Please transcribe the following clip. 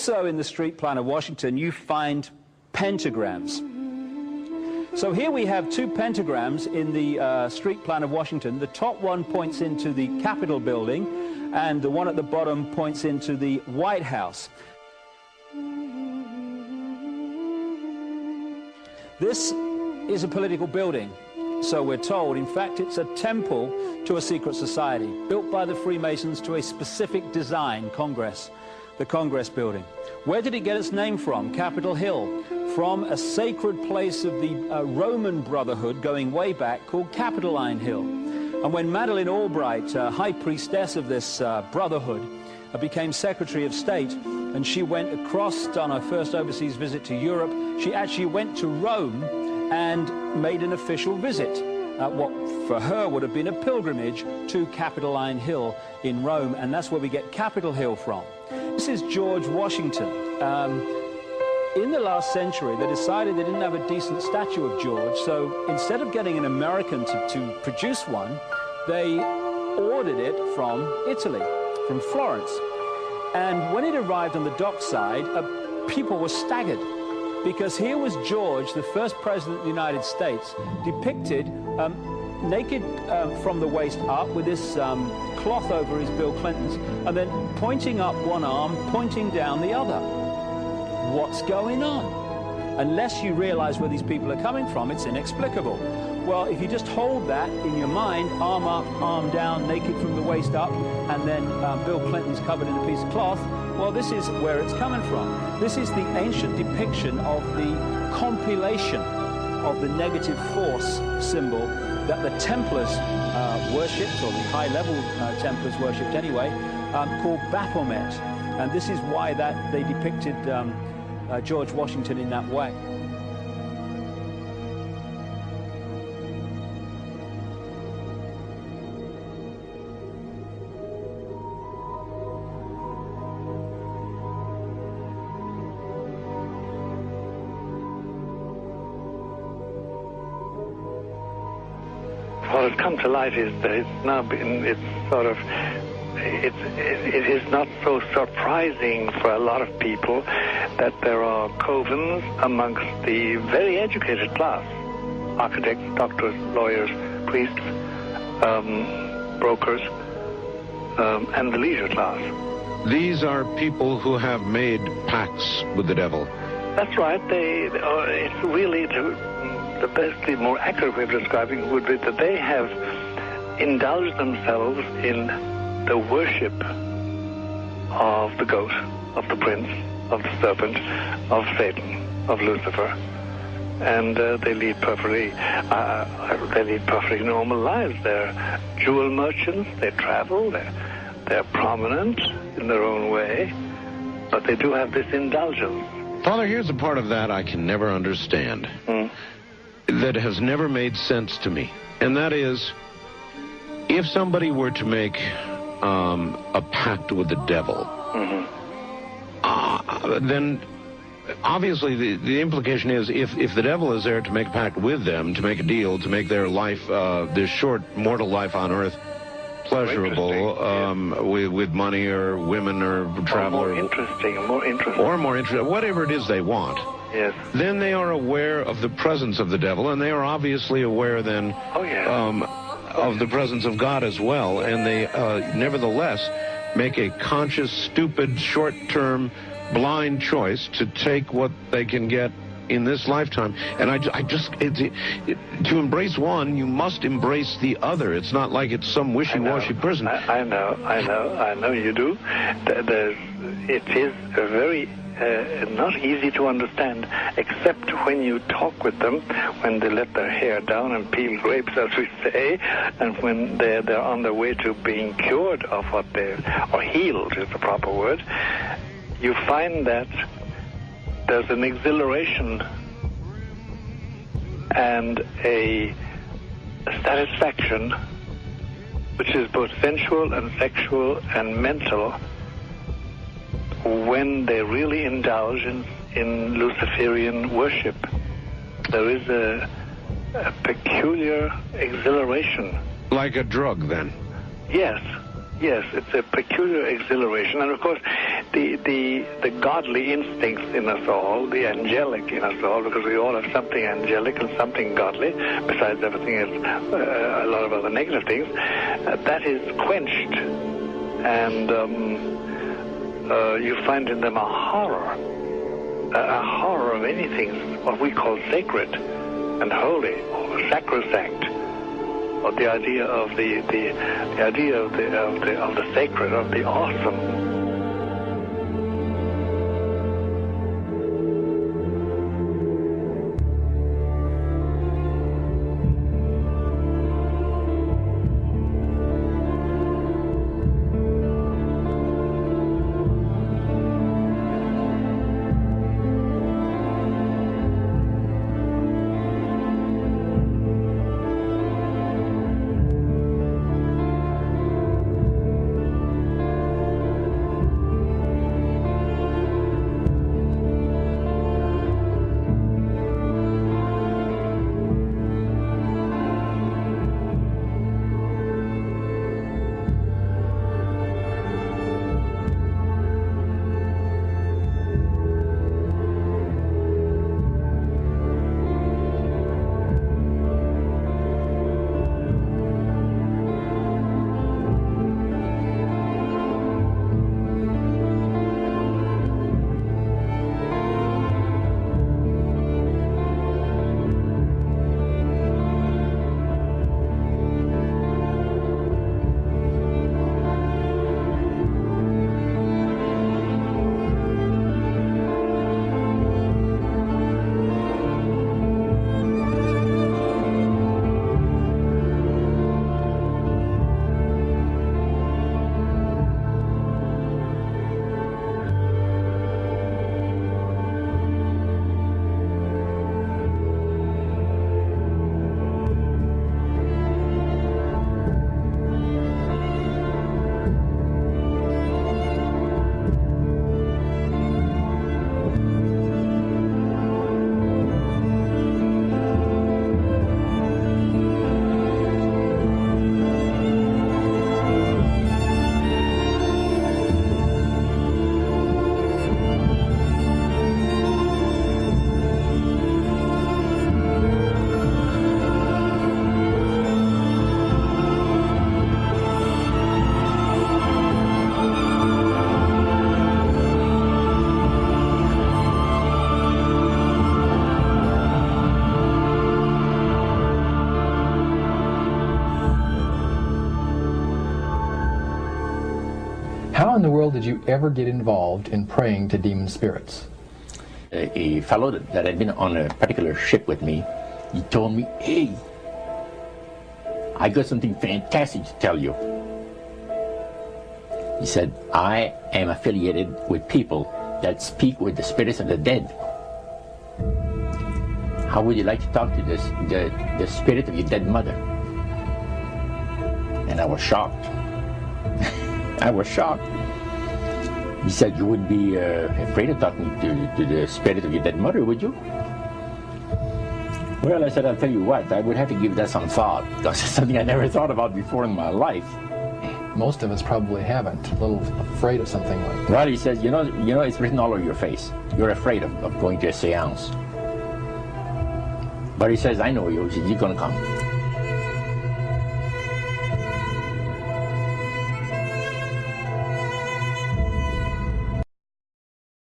Also in the street plan of Washington, you find pentagrams. So here we have two pentagrams in the street plan of Washington. The top one points into the Capitol building, and the one at the bottom points into the White House. This is a political building, so we're told. In fact, it's a temple to a secret society, built by the Freemasons to a specific design, Congress, the Congress building. Where did it get its name from? Capitol Hill, from a sacred place of the Roman Brotherhood going way back called Capitoline Hill. And when Madeleine Albright, high priestess of this brotherhood, became Secretary of State, and she went across on her first overseas visit to Europe, she actually went to Rome and made an official visit, what for her would have been a pilgrimage to Capitoline Hill in Rome, and that's where we get Capitol Hill from. This is George Washington. In the last century, they decided they didn't have a decent statue of George, so instead of getting an American to produce one, they ordered it from Italy, from Florence. And when it arrived on the dockside, people were staggered, because here was George, the first president of the United States, depicted naked from the waist up with this cloth over his Bill Clinton's, and then pointing up one arm, pointing down the other. What's going on? Unless you realize where these people are coming from, it's inexplicable. Well, if you just hold that in your mind, arm up, arm down, naked from the waist up, and then Bill Clinton's covered in a piece of cloth, well, this is where it's coming from. This is the ancient depiction of the compilation of the negative force symbol that the Templars worshipped, or the high-level Templars worshipped anyway, called Baphomet. And this is why that they depicted George Washington in that way. What has come to light is that it's now been, it is not so surprising for a lot of people that there are covens amongst the very educated class, architects, doctors, lawyers, priests, brokers, and the leisure class. These are people who have made pacts with the devil. That's right. It's really the best, the more accurate way of describing it would be that they have indulged themselves in the worship of the goat, of the prince, of the serpent, of Satan, of Lucifer, and they lead perfectly normal lives. They're jewel merchants. They travel. They're prominent in their own way, but they do have this indulgence. Father, here's a part of that I can never understand. That has never made sense to me, and that is, if somebody were to make a pact with the devil, then obviously the implication is if the devil is there to make a pact with them, to make a deal, to make their life, this short mortal life on earth, pleasurable, with money or women or travel, or more interesting, whatever it is they want. Yes. Then they are aware of the presence of the devil, and they are obviously aware then of the presence of God as well, and they nevertheless make a conscious, stupid, short-term, blind choice to take what they can get in this lifetime. And to embrace one, you must embrace the other. It's not like it's some wishy-washy person. I know you do. It is a very not easy to understand, except when you talk with them, when they let their hair down and peel grapes, as we say, and when they're on their way to being cured of what or healed is the proper word. You find that there's an exhilaration and a satisfaction which is both sensual and sexual and mental when they really indulge in Luciferian worship. There is a peculiar exhilaration. Like a drug, then? Yes, it's a peculiar exhilaration. And of course, the godly instincts in us all, the angelic in us all, because we all have something angelic and something godly, besides everything else, a lot of other negative things, that is quenched. And you find in them a horror of anything, what we call sacred and holy, or sacrosanct, or the idea of the idea of the sacred, of the awesome. How in the world did you ever get involved in praying to demon spirits? A fellow that had been on a particular ship with me, he told me, "Hey, I got something fantastic to tell you." He said, "I am affiliated with people that speak with the spirits of the dead. How would you like to talk to the spirit of your dead mother?" And I was shocked. I was shocked. He said, "You wouldn't be afraid of talking to the spirit of your dead mother, would you?" Well, I said, "I'll tell you what, I would have to give that some thought, because it's something I never thought about before in my life." Most of us probably haven't. A little afraid of something like that. Well, he says, you know, it's written all over your face. You're afraid of going to a seance. But he says, "I know you. He says, you're going to come."